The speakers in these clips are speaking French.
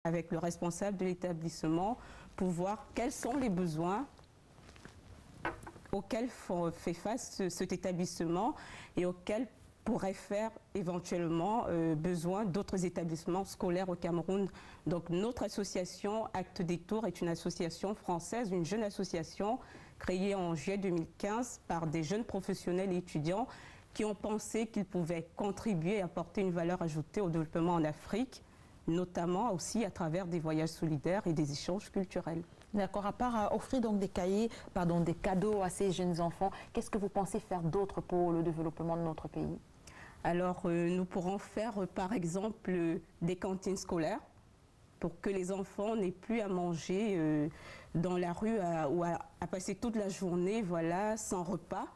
avec le responsable de l'établissement pour voir quels sont les besoins auxquels fait face cet établissement et auxquels pourraient faire éventuellement besoin d'autres établissements scolaires au Cameroun. Donc notre association Actes Détour est une association française, une jeune association créée en juillet 2015 par des jeunes professionnels et étudiants qui ont pensé qu'ils pouvaient contribuer et apporter une valeur ajoutée au développement en Afrique, notamment aussi à travers des voyages solidaires et des échanges culturels. D'accord, à part offrir donc des cadeaux à ces jeunes enfants, qu'est-ce que vous pensez faire d'autre pour le développement de notre pays? Alors, nous pourrons faire, par exemple, des cantines scolaires pour que les enfants n'aient plus à manger dans la rue ou à passer toute la journée, voilà, sans repas.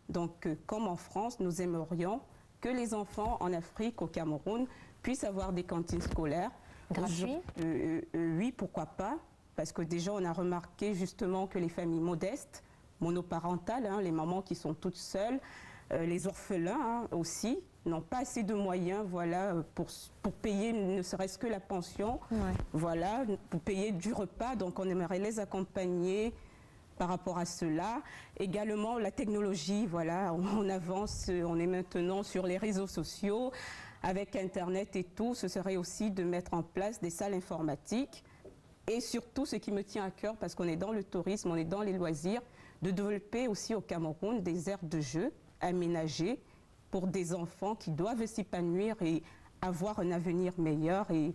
Donc, comme en France, nous aimerions que les enfants en Afrique, au Cameroun, puissent avoir des cantines scolaires. Gratuit? Oui, pourquoi pas? Parce que déjà, on a remarqué justement que les familles modestes, monoparentales, les mamans qui sont toutes seules, les orphelins aussi, n'ont pas assez de moyens voilà, pour payer ne serait-ce que la pension, voilà, pour payer du repas. Donc, on aimerait les accompagner par rapport à cela. Également, la technologie, voilà, on avance, on est maintenant sur les réseaux sociaux, avec Internet et tout. Ce serait aussi de mettre en place des salles informatiques. Et surtout, ce qui me tient à cœur, parce qu'on est dans le tourisme, on est dans les loisirs, de développer aussi au Cameroun des aires de jeu aménagées pour des enfants qui doivent s'épanouir et avoir un avenir meilleur. Et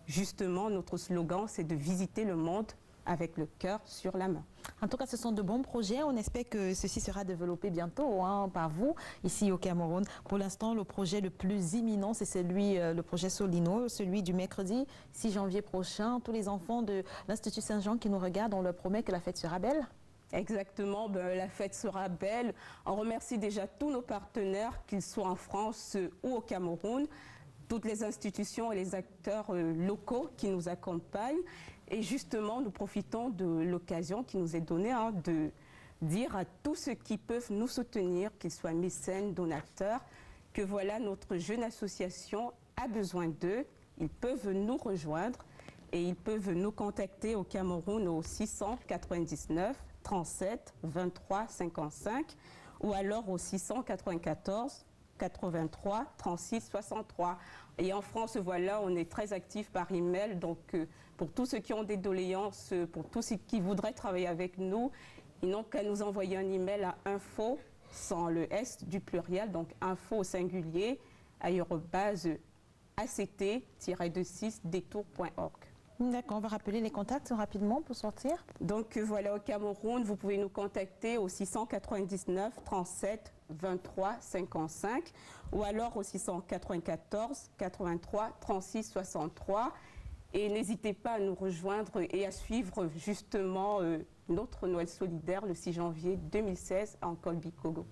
justement, notre slogan, c'est de visiter le monde avec le cœur sur la main. En tout cas, ce sont de bons projets. On espère que ceci sera développé bientôt par vous, ici au Cameroun. Pour l'instant, le projet le plus imminent, c'est celui, le projet Solino, celui du mercredi 6 janvier prochain. Tous les enfants de l'Institut Saint-Jean qui nous regardent, on leur promet que la fête sera belle. Exactement, la fête sera belle. On remercie déjà tous nos partenaires, qu'ils soient en France ou au Cameroun, toutes les institutions et les acteurs locaux qui nous accompagnent. Et justement, nous profitons de l'occasion qui nous est donnée de dire à tous ceux qui peuvent nous soutenir, qu'ils soient mécènes, donateurs, que voilà, notre jeune association a besoin d'eux. Ils peuvent nous rejoindre et ils peuvent nous contacter au Cameroun au 699 37 23 55 ou alors au 694 83 36 63. Et en France, voilà, on est très actifs par email. Donc, pour tous ceux qui ont des doléances, pour tous ceux qui voudraient travailler avec nous, ils n'ont qu'à nous envoyer un email à info, sans le S du pluriel, donc info au singulier, @act-détour.org. D'accord, on va rappeler les contacts rapidement pour sortir. Donc voilà, au Cameroun, vous pouvez nous contacter au 699 37 23 55 ou alors au 694 83 36 63. Et n'hésitez pas à nous rejoindre et à suivre justement notre Noël solidaire le 6 janvier 2016 en Kolbi-Kogo.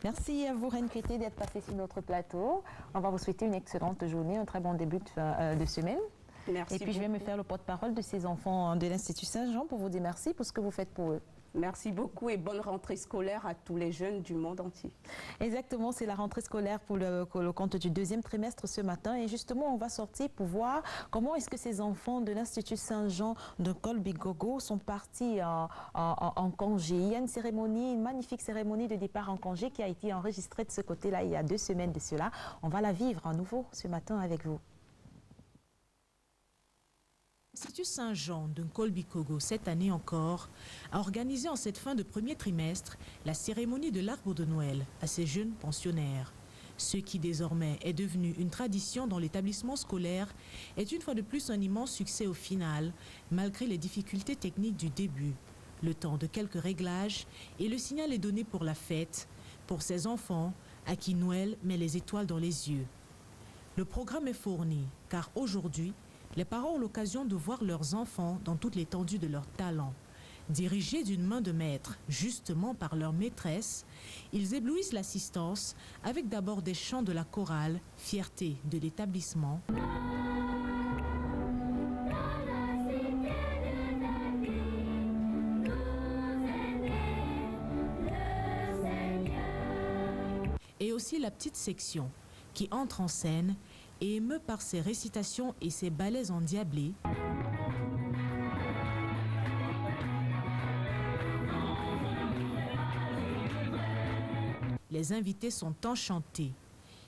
Merci à vous, Reine Kété, d'être passée sur notre plateau. On va vous souhaiter une excellente journée, un très bon début de semaine. Merci. Et puis je vais me faire le porte-parole de ces enfants de l'Institut Saint-Jean pour vous dire merci pour ce que vous faites pour eux. Merci beaucoup et bonne rentrée scolaire à tous les jeunes du monde entier. Exactement, c'est la rentrée scolaire pour le compte du deuxième trimestre ce matin. Et justement, on va sortir pour voir comment est-ce que ces enfants de l'Institut Saint-Jean de Kolbi-Kogo sont partis en congé. Il y a une cérémonie, une magnifique cérémonie de départ en congé qui a été enregistrée de ce côté-là il y a 2 semaines de cela. On va la vivre à nouveau ce matin avec vous. L'Institut Saint-Jean de Kolbi-Kogo, cette année encore, a organisé en cette fin de premier trimestre la cérémonie de l'arbre de Noël à ses jeunes pensionnaires. Ce qui désormais est devenu une tradition dans l'établissement scolaire est une fois de plus un immense succès au final, malgré les difficultés techniques du début. Le temps de quelques réglages et le signal est donné pour la fête, pour ces enfants à qui Noël met les étoiles dans les yeux. Le programme est fourni, car aujourd'hui, les parents ont l'occasion de voir leurs enfants dans toute l'étendue de leur talent. Dirigés d'une main de maître, justement par leur maîtresse, ils éblouissent l'assistance avec d'abord des chants de la chorale, fierté de l'établissement. Et aussi la petite section qui entre en scène et émeut par ses récitations et ses ballets endiablés. Les invités sont enchantés.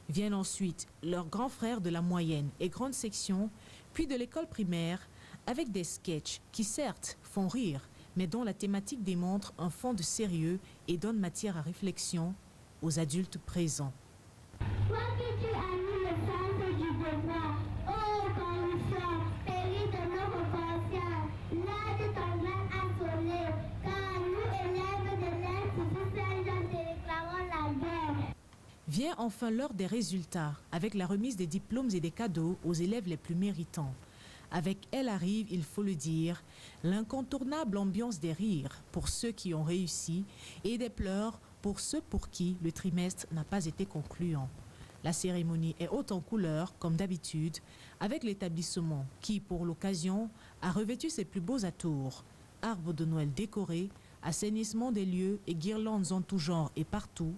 Viennent ensuite leurs grands frères de la moyenne et grande section, puis de l'école primaire, avec des sketchs qui certes font rire, mais dont la thématique démontre un fond de sérieux et donne matière à réflexion aux adultes présents. Toi que tu as mis le sens du devoir, oh consort, péri de notre conscience, l'heure de ton âme a sonné, car nous élèves de l'Institut Saint-Jean te réclamons la guerre. Vient enfin l'heure des résultats, avec la remise des diplômes et des cadeaux aux élèves les plus méritants. Avec elle arrive, il faut le dire, l'incontournable ambiance des rires pour ceux qui ont réussi et des pleurs pour ceux pour qui le trimestre n'a pas été concluant. La cérémonie est haute en couleurs, comme d'habitude, avec l'établissement qui, pour l'occasion, a revêtu ses plus beaux atours. Arbres de Noël décorés, assainissement des lieux et guirlandes en tout genre et partout,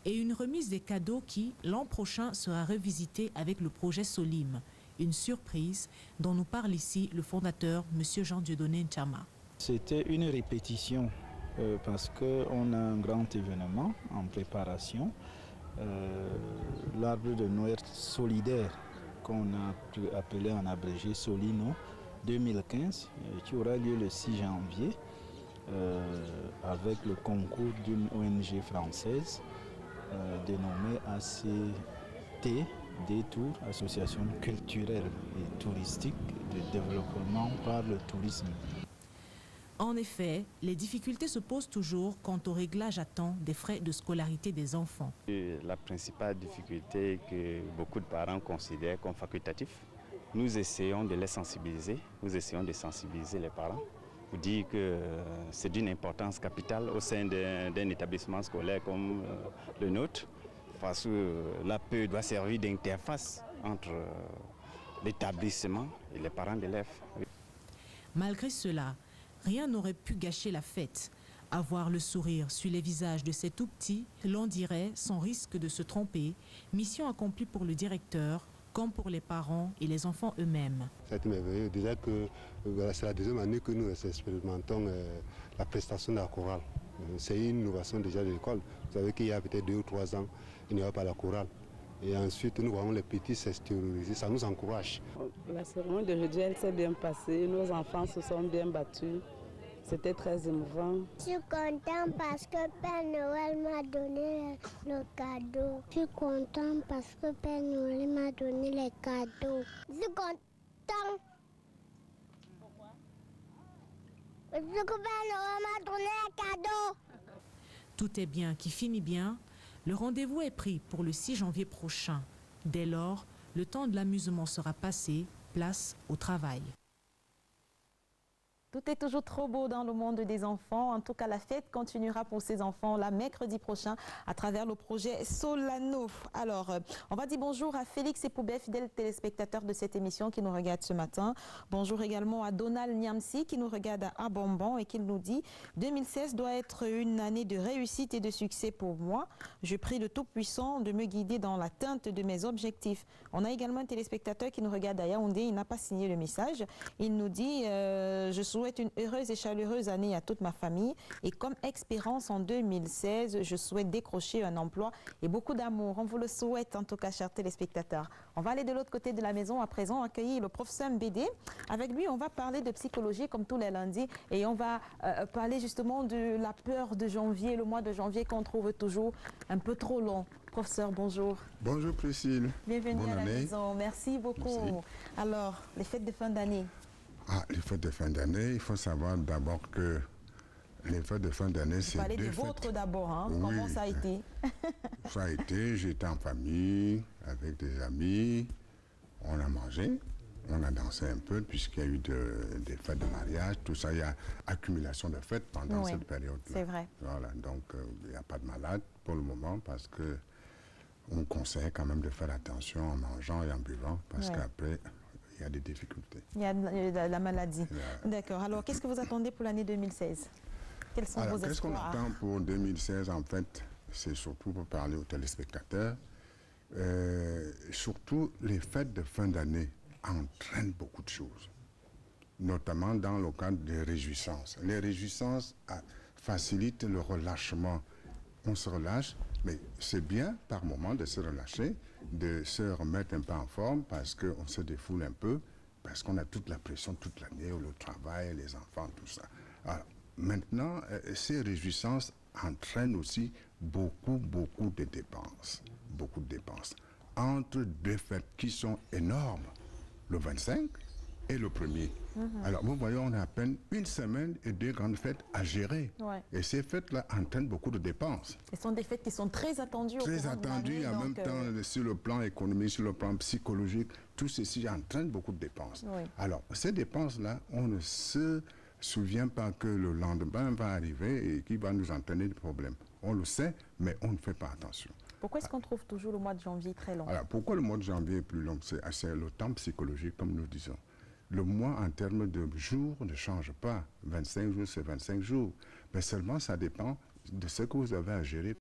et une remise des cadeaux qui, l'an prochain, sera revisitée avec le projet Solim. Une surprise dont nous parle ici le fondateur, M. Jean-Dieudonné Nchama. C'était une répétition parce qu'on a un grand événement en préparation, l'arbre de Noël solidaire qu'on a pu appeler en abrégé Solino 2015, qui aura lieu le 6 janvier avec le concours d'une ONG française dénommée ACT, Détour, Association culturelle et touristique de développement par le tourisme. En effet, les difficultés se posent toujours quant au réglage à temps des frais de scolarité des enfants. La principale difficulté que beaucoup de parents considèrent comme facultatif, nous essayons de les sensibiliser, nous essayons de sensibiliser les parents pour dire que c'est d'une importance capitale au sein d'un établissement scolaire comme le nôtre, parce que l'APE doit servir d'interface entre l'établissement et les parents d'élèves. Malgré cela, rien n'aurait pu gâcher la fête. Avoir le sourire sur les visages de ces tout-petits, l'on dirait, sans risque de se tromper, mission accomplie pour le directeur, comme pour les parents et les enfants eux-mêmes. C'est merveilleux. Déjà que c'est la deuxième année que nous expérimentons la prestation de la chorale. C'est une innovation déjà de l'école. Vous savez qu'il y a peut-être 2 ou 3 ans, il n'y avait pas la chorale. Et ensuite, nous voyons les petits s'extérioriser, ça nous encourage. La cérémonie d'aujourd'hui, elle s'est bien passée. Nos enfants se sont bien battus. C'était très émouvant. Je suis contente parce que Père Noël m'a donné le cadeau. Je suis contente parce que Père Noël m'a donné les cadeaux. Je suis contente. Pourquoi? Parce que Père Noël m'a donné les cadeaux. Tout est bien qui finit bien. Le rendez-vous est pris pour le 6 janvier prochain. Dès lors, le temps de l'amusement sera passé, place au travail. Tout est toujours trop beau dans le monde des enfants. En tout cas, la fête continuera pour ces enfants-là mercredi prochain à travers le projet Solano. Alors, on va dire bonjour à Félix Epoubet, fidèle téléspectateur de cette émission qui nous regarde ce matin. Bonjour également à Donald Niamsi qui nous regarde à Bonbon et qui nous dit « 2016 doit être une année de réussite et de succès pour moi. Je prie le Tout-Puissant de me guider dans l'atteinte de mes objectifs. » On a également un téléspectateur qui nous regarde à Yaoundé. Il n'a pas signé le message. Il nous dit « Je souhaite une heureuse et chaleureuse année à toute ma famille et comme expérience en 2016, je souhaite décrocher un emploi et beaucoup d'amour. On vous le souhaite en tout cas, chers téléspectateurs. On va aller de l'autre côté de la maison à présent, accueillir le professeur Mbédé. Avec lui, on va parler de psychologie comme tous les lundis et on va parler justement de la peur de janvier, le mois de janvier qu'on trouve toujours un peu trop long. Professeur, bonjour. Bonjour Priscille. Bienvenue Bonne à la année. maison. Merci beaucoup. Merci. Alors, les fêtes de fin d'année. Les fêtes de fin d'année, il faut savoir d'abord que les fêtes de fin d'année, c'est Parlez deux de fêtes. vôtre d'abord, hein? Oui. Comment ça a été? Ça a été, j'étais en famille, avec des amis, on a mangé, on a dansé un peu puisqu'il y a eu des fêtes de mariage, tout ça, il y a accumulation de fêtes pendant Oui, cette période-là. c'est vrai. Voilà, donc il n'y a pas de malade pour le moment parce que on conseille quand même de faire attention en mangeant et en buvant parce Ouais. qu'après, il y a des difficultés. Il y a la maladie. D'accord. Alors, qu'est-ce que vous attendez pour l'année 2016? Quels sont Alors, vos qu'est-ce qu'on espoirs? attend pour 2016 en fait? C'est surtout pour parler aux téléspectateurs surtout les fêtes de fin d'année entraînent beaucoup de choses, notamment dans le cadre des réjouissances. Les réjouissances facilitent le relâchement. On se relâche, mais c'est bien par moment de se relâcher, de se remettre un peu en forme parce qu'on se défoule un peu, parce qu'on a toute la pression toute l'année, le travail, les enfants, tout ça. Alors, maintenant, ces réjouissances entraînent aussi beaucoup de dépenses. Beaucoup de dépenses. Entre deux fêtes qui sont énormes, le 25 et le 1er. Alors, vous voyez, on a à peine une semaine et 2 grandes fêtes à gérer. Ouais. Et ces fêtes-là entraînent beaucoup de dépenses. Ce sont des fêtes qui sont très attendues. Très attendues, en même temps, sur le plan économique, sur le plan psychologique, tout ceci entraîne beaucoup de dépenses. Oui. Alors, ces dépenses-là, on ne se souvient pas que le lendemain va arriver et qui va nous entraîner des problèmes. On le sait, mais on ne fait pas attention. Pourquoi est-ce qu'on trouve toujours le mois de janvier très long? Alors, pourquoi le mois de janvier est plus long? C'est le temps psychologique, comme nous disons. Le mois, en termes de jours, ne change pas. 25 jours, c'est 25 jours. Mais seulement, ça dépend de ce que vous avez à gérer